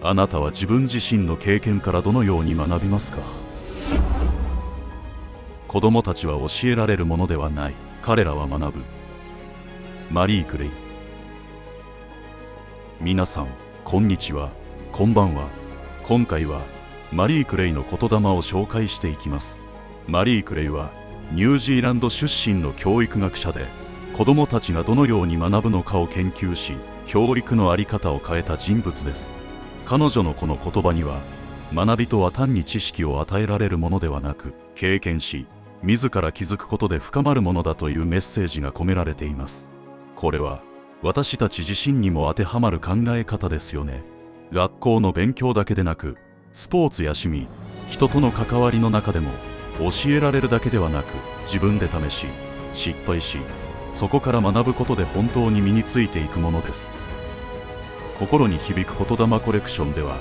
あなたは自分自身の経験からどのように学びますか？子供たちは教えられるものではない。彼らは学ぶ。マリー・クレイ。皆さん、こんにちは、こんばんは。今回はマリー・クレイの言霊を紹介していきます。マリー・クレイはニュージーランド出身の教育学者で、子供たちがどのように学ぶのかを研究し、教育の在り方を変えた人物です。彼女のこの言葉には、学びとは単に知識を与えられるものではなく、経験し自ら気づくことで深まるものだというメッセージが込められています。これは私たち自身にも当てはまる考え方ですよね。学校の勉強だけでなく、スポーツや趣味、人との関わりの中でも、教えられるだけではなく、自分で試し失敗し、そこから学ぶことで本当に身についていくものです。心に響く言霊コレクションでは、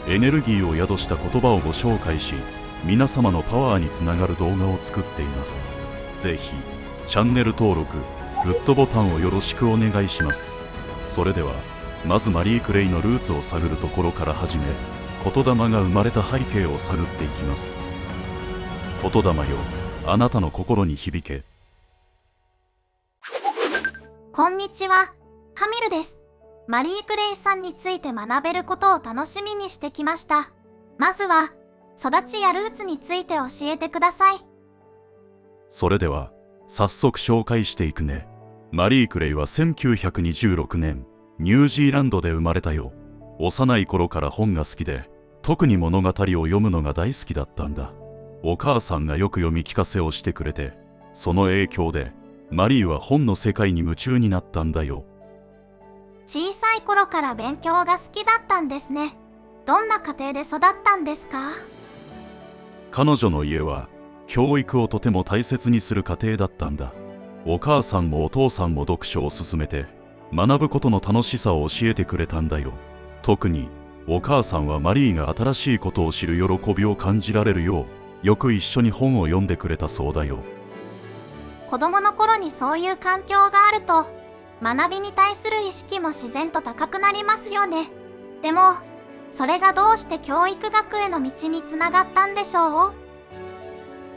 エネルギーを宿した言葉をご紹介し、皆様のパワーにつながる動画を作っています。ぜひチャンネル登録、グッドボタンをよろしくお願いします。それではまずマリー・クレイのルーツを探るところから始め、言霊が生まれた背景を探っていきます。言霊よ、あなたの心に響け。こんにちは、ハミルです。マリー・クレイさんについて学べることを楽しみにしてきました。まずは育ちやルーツについて教えてください。それでは早速紹介していくね。マリー・クレイは1926年ニュージーランドで生まれたよ。幼い頃から本が好きで、特に物語を読むのが大好きだったんだ。お母さんがよく読み聞かせをしてくれて、その影響でマリーは本の世界に夢中になったんだよ。小さい頃から勉強が好きだったんですね。どんな家庭で育ったんですか？彼女の家は教育をとても大切にする家庭だったんだ。お母さんもお父さんも読書を勧めて、学ぶことの楽しさを教えてくれたんだよ。特にお母さんはマリーが新しいことを知る喜びを感じられるよう、よく一緒に本を読んでくれたそうだよ。子供の頃にそういう環境があると、学びに対する意識も自然と高くなりますよね。でもそれがどうして教育学への道につながったんでしょう？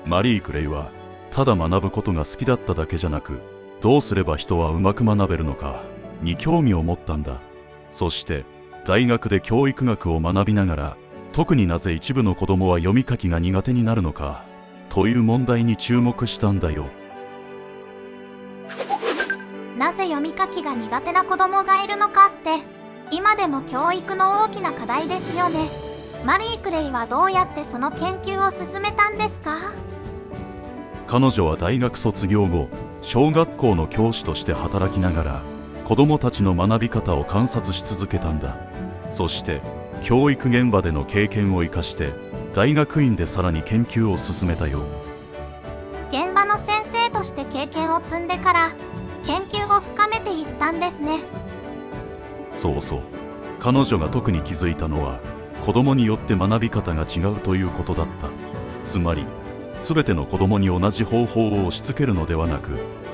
マリー・クレイはただ学ぶことが好きだっただけじゃなく、どうすれば人はうまく学べるのかに興味を持ったんだ。そして大学で教育学を学びながら、特になぜ一部の子供は読み書きが苦手になるのかという問題に注目したんだよ。なぜ読み書きが苦手な子供がいるのかって今でも教育の大きな課題ですよね。マリー・クレイはどうやってその研究を進めたんですか？彼女は大学卒業後、小学校の教師として働きながら子どもたちの学び方を観察し続けたんだ。そして教育現場での経験を生かして大学院でさらに研究を進めたよ。現場の先生として経験を積んでから研究を深めていったんですね。そうそう。彼女が特に気づいたのは、子供によって学び方が違うということだった。つまり全ての子供に同じ方法を押し付けるのではなく、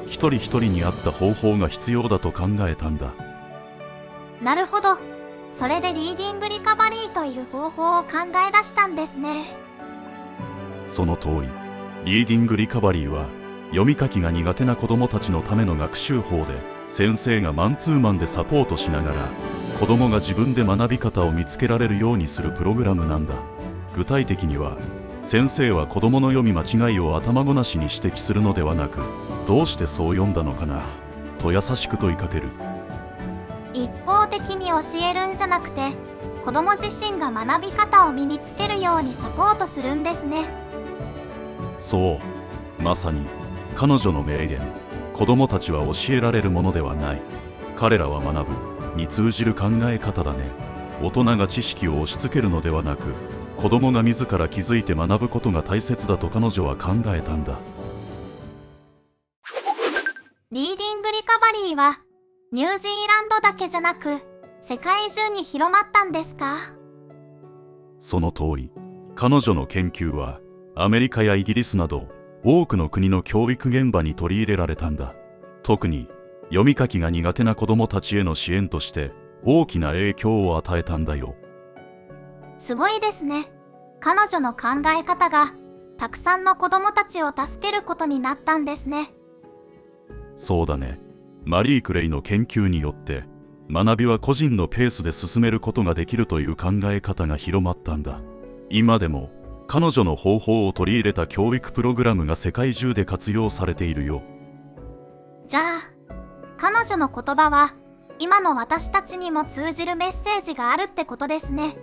一人一人に合った方法が必要だと考えたんだ。なるほど。それでリーディングリカバリーという方法を考え出したんですね。その通り。リーディングリカバリーは読み書きが苦手な子どもたちのための学習法で、先生がマンツーマンでサポートしながら子どもが自分で学び方を見つけられるようにするプログラムなんだ。具体的には、先生は子どもの読み間違いを頭ごなしに指摘するのではなく、どうしてそう読んだのかなと優しく問いかける。一方的に教えるんじゃなくて、子ども自身が学び方を身につけるようにサポートするんですね。そう、まさに彼女の名言、子どもたちは教えられるものではない、彼らは学ぶに通じる考え方だね。大人が知識を押し付けるのではなく、子どもが自ら気づいて学ぶことが大切だと彼女は考えたんだ。リーディングリカバリーはニュージーランドだけじゃなく世界中に広まったんですか？その通り。彼女の研究はアメリカやイギリスなど多くの国の教育現場に取り入れられたんだ。特に読み書きが苦手な子どもたちへの支援として大きな影響を与えたんだよ。すごいですね。彼女の考え方がたくさんの子供たちを助けることになったんですね。そうだね。マリー・クレイの研究によって学びは個人のペースで進めることができるという考え方が広まったんだ。今でも彼女の方法を取り入れた教育プログラムが世界中で活用されているよ。じゃあ、彼女の言葉は今の私たちにも通じるメッセージがあるってことですね。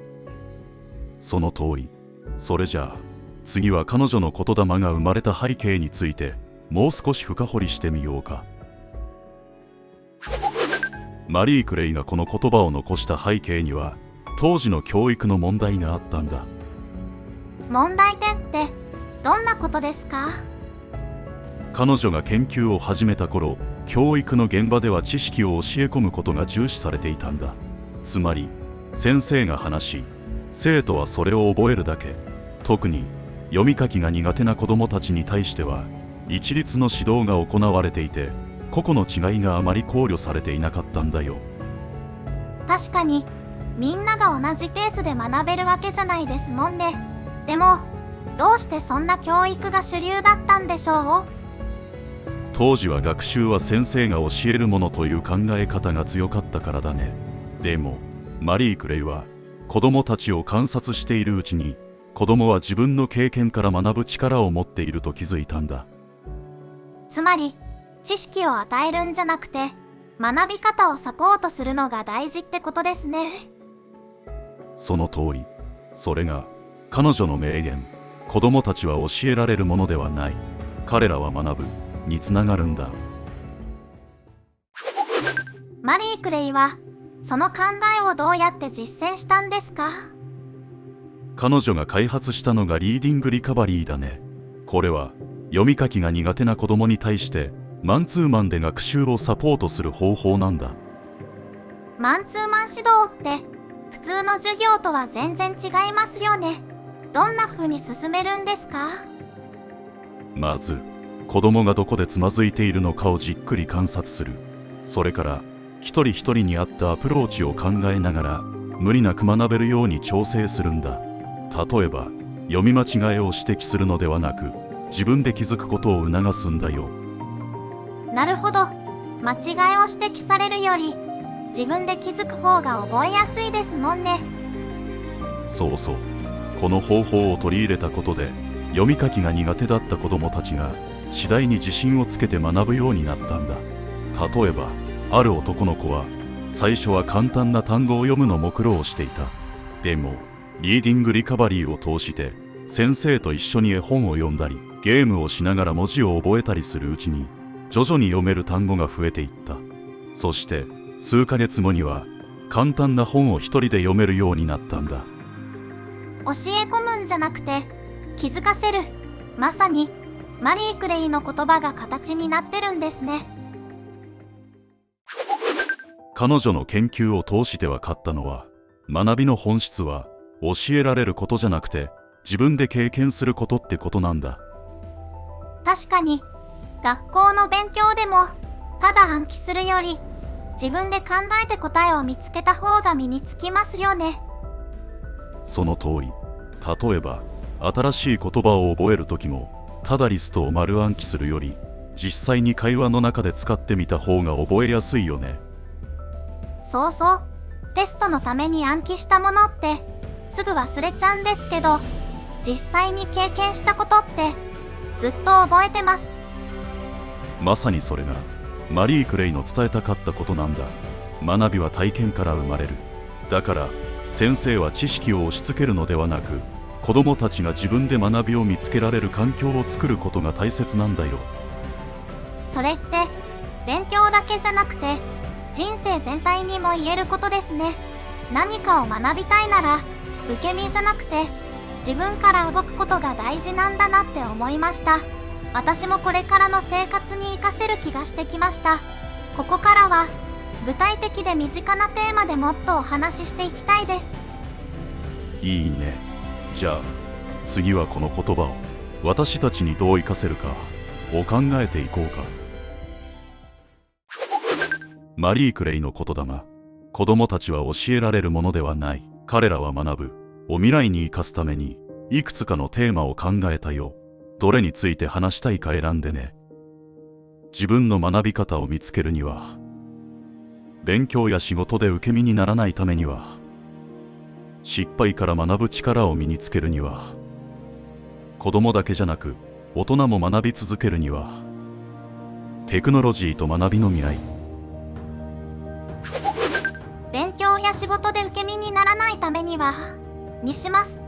その通り。それじゃあ次は彼女の言霊が生まれた背景についてもう少し深掘りしてみようか。マリー・クレイがこの言葉を残した背景には当時の教育の問題があったんだ。問題点ってどんなことですか？彼女が研究を始めた頃、教育の現場では知識を教え込むことが重視されていたんだ。つまり先生が話し、生徒はそれを覚えるだけ。特に読み書きが苦手な子どもたちに対しては一律の指導が行われていて、個々の違いがあまり考慮されていなかったんだよ。確かにみんなが同じペースで学べるわけじゃないですもんね。でもどうしてそんな教育が主流だったんでしょう？当時は学習は先生が教えるものという考え方が強かったからだね。でもマリー・クレイは子供たちを観察しているうちに、子供は自分の経験から学ぶ力を持っていると気づいたんだ。つまり知識を与えるんじゃなくて学び方をサポートするのが大事ってことですね。その通り。それが彼女の名言、子供たちは教えられるものではない、彼らは学ぶにつながるんだ。マリー・クレイはその考えをどうやって実践したんですか？彼女が開発したのがリーディングリカバリーだね。これは読み書きが苦手な子供に対してマンツーマンで学習をサポートする方法なんだ。マンツーマン指導って普通の授業とは全然違いますよね。どんな風に進めるんですか？まず子供がどこでつまずいているのかをじっくり観察する。それから一人一人に合ったアプローチを考えながら無理なく学べるように調整するんだ。例えば読み間違いを指摘するのではなく、自分で気づくことを促すんだよ。なるほど。間違いを指摘されるより自分で気づく方が覚えやすいですもんね。そうそう。この方法を取り入れたことで読み書きが苦手だった子どもたちが次第に自信をつけて学ぶようになったんだ。例えばある男の子は最初は簡単な単語を読むのも苦労していた。でもリーディングリカバリーを通して先生と一緒に絵本を読んだりゲームをしながら文字を覚えたりするうちに徐々に読める単語が増えていった。そして数ヶ月後には簡単な本を一人で読めるようになったんだ。教え込むんじゃなくて気づかせる。まさにマリー・クレイの言葉が形になってるんですね。彼女の研究を通して分かったのは、学びの本質は教えられることじゃなくて自分で経験することってことなんだ。確かに学校の勉強でもただ暗記するより自分で考えて答えを見つけた方が身につきますよね。その通り。例えば新しい言葉を覚えるときもただリストを丸暗記するより実際に会話の中で使ってみた方が覚えやすいよね。そうそう。テストのために暗記したものってすぐ忘れちゃうんですけど、実際に経験したことってずっと覚えてます。まさにそれがマリー・クレイの伝えたかったことなんだ。学びは体験から生まれる。だから先生は知識を押し付けるのではなく、子どもたちが自分で学びを見つけられる環境を作ることが大切なんだよ。それって勉強だけじゃなくて人生全体にも言えることですね。何かを学びたいなら受け身じゃなくて自分から動くことが大事なんだなって思いました。私もこれからの生活に活かせる気がしてきました。ここからは具体的で身近なテーマでもっとお話ししていきたいです。いいね。じゃあ次はこの言葉を私たちにどう活かせるかを考えていこうか。マリー・クレイの言霊、子供たちは教えられるものではない、彼らは学ぶを未来に生かすためにいくつかのテーマを考えたよ。どれについて話したいか選んでね。自分の学び方を見つけるには、勉強や仕事で受け身にならないためには、失敗から学ぶ力を身につけるには、子供だけじゃなく大人も学び続けるには、テクノロジーと学びの未来。勉強や仕事で受け身にならないためにはにします。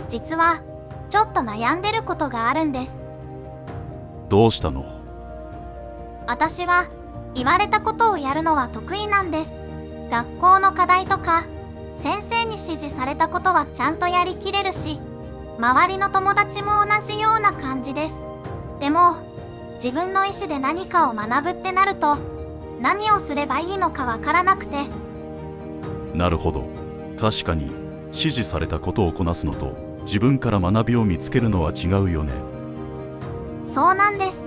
実はちょっと悩んでることがあるんです。どうしたの？私は言われたことをやるのは得意なんです。学校の課題とか先生に指示されたことはちゃんとやりきれるし、周りの友達も同じような感じです。でも自分の意思で何かを学ぶってなると、何をすればいいのかわからなくて。なるほど。確かに指示されたことをこなすのと自分から学びを見つけるのは違うよね。そうなんです。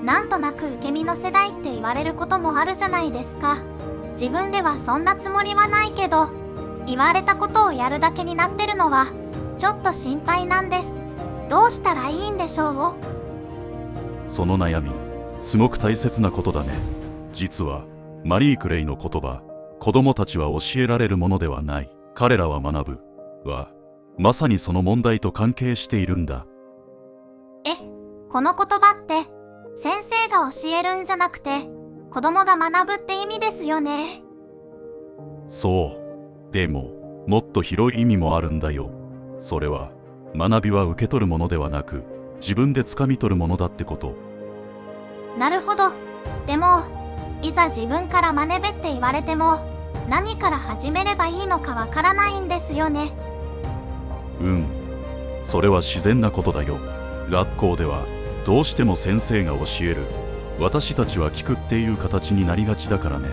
なんとなく受け身の世代って言われることもあるじゃないですか。自分ではそんなつもりはないけど、言われたことをやるだけになってるのはちょっと心配なんです。どうしたらいいんでしょう？その悩み、すごく大切なことだね。実はマリー・クレイの言葉、子供たちは教えられるものではない、彼らは学ぶは、まさにその問題と関係しているんだ。この言葉って先生が教えるんじゃなくて子供が学ぶって意味ですよね。そう。でももっと広い意味もあるんだよ。それは学びは受け取るものではなく、自分で掴み取るものだってこと。なるほど。でもいざ自分から学べって言われても、何から始めればいいのかわからないんですよね。それは自然なことだよ。学校ではどうしても先生が教える、私たちは聞くっていう形になりがちだからね。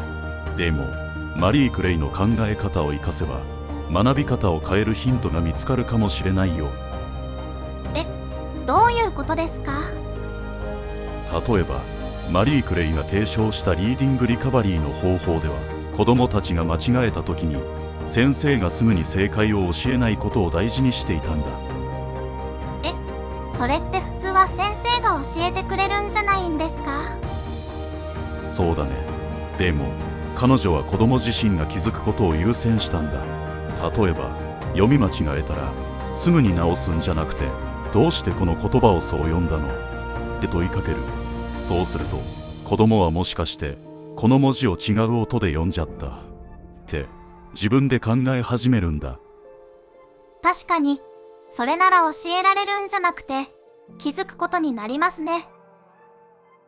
でもマリー・クレイの考え方を生かせば、学び方を変えるヒントが見つかるかもしれないよ。どういうことですか？例えばマリー・クレイが提唱したリーディングリカバリーの方法では、子供たちが間違えた時に先生がすぐに正解を教えないことを大事にしていたんだ。それって普通は先生が教えてくれるんじゃないんですか？そうだね。でも彼女は子供自身が気づくことを優先したんだ。例えば読み間違えたらすぐに直すんじゃなくて、どうしてこの言葉をそう読んだのって問いかける。そうすると子供はもしかしてこの文字を違う音で読んじゃったって自分で考え始めるんだ。確かにそれなら教えられるんじゃなくて気づくことになりますね。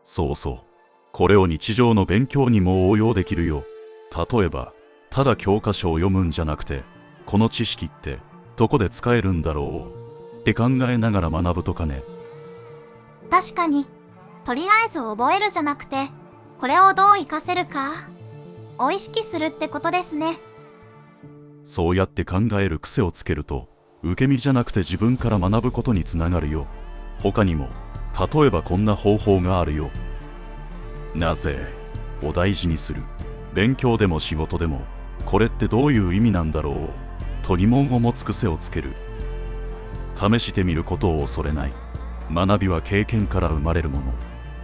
そうそう。これを日常の勉強にも応用できるよ。例えばただ教科書を読むんじゃなくて、この知識ってどこで使えるんだろうって考えながら学ぶとかね。確かに、とりあえず覚えるじゃなくて、これをどう活かせるかを意識するってことですね。そうやって考える癖をつけると、受け身じゃなくて自分から学ぶことにつながるよ。他にも例えばこんな方法があるよ。なぜを大事にする。勉強でも仕事でも、これってどういう意味なんだろうと疑問を持つ癖をつける。試してみることを恐れない。学びは経験から生まれるもの。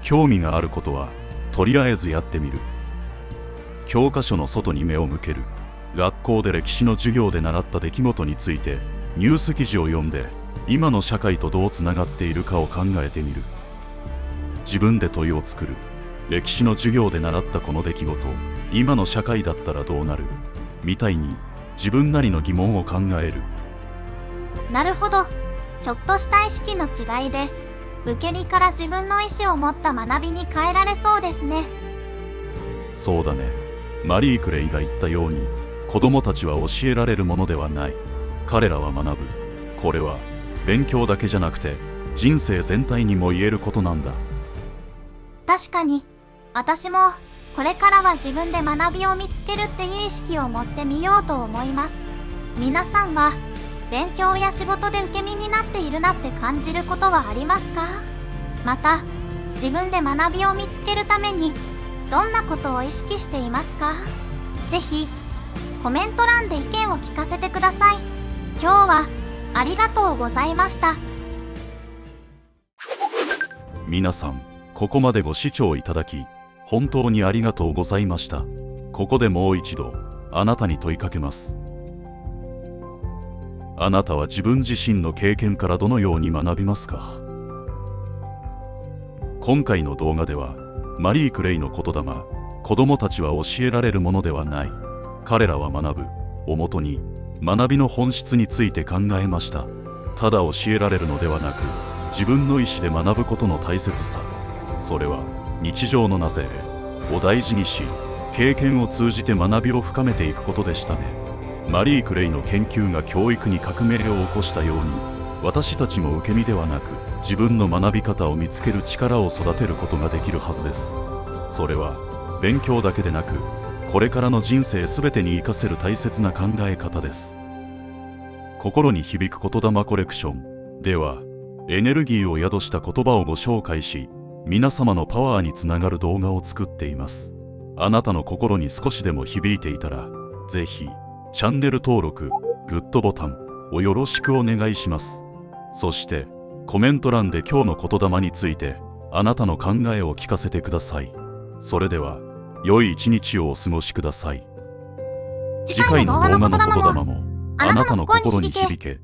興味があることはとりあえずやってみる。教科書の外に目を向ける。学校で歴史の授業で習った出来事についてニュース記事を読んで、今の社会とどうつながっているかを考えてみる。自分で問いを作る。歴史の授業で習ったこの出来事、今の社会だったらどうなるみたいに自分なりの疑問を考える。なるほど。ちょっとした意識の違いで受け身から自分の意思を持った学びに変えられそうですね。そうだね。マリー・クレイが言ったように、子供たちは教えられるものではない、彼らは学ぶ。これは勉強だけじゃなくて人生全体にも言えることなんだ。確かに、私もこれからは自分で学びを見つけるっていう意識を持ってみようと思います。皆さんは勉強や仕事で受け身になっているなって感じることはありますか？また自分で学びを見つけるためにどんなことを意識していますか？ぜひコメント欄で意見を聞かせてください。今日はありがとうございました。皆さん、ここまでご視聴いただき本当にありがとうございました。ここでもう一度あなたに問いかけます。あなたは自分自身の経験からどのように学びますか？今回の動画ではマリー・クレイの言霊、子供たちは教えられるものではない、彼らは学ぶをもとに学びの本質について考えました。ただ教えられるのではなく、自分の意思で学ぶことの大切さ、それは日常のなぜを大事にし、経験を通じて学びを深めていくことでしたね。マリー・クレイの研究が教育に革命を起こしたように、私たちも受け身ではなく自分の学び方を見つける力を育てることができるはずです。それは勉強だけでなく、これからの人生すべてに活かせる大切な考え方です。心に響く言霊コレクションでは、エネルギーを宿した言葉をご紹介し、皆様のパワーにつながる動画を作っています。あなたの心に少しでも響いていたら、ぜひチャンネル登録、グッドボタンをよろしくお願いします。そしてコメント欄で今日の言霊についてあなたの考えを聞かせてください。それでは良い一日をお過ごしください。次回の動画の言霊もあなたの心に響け。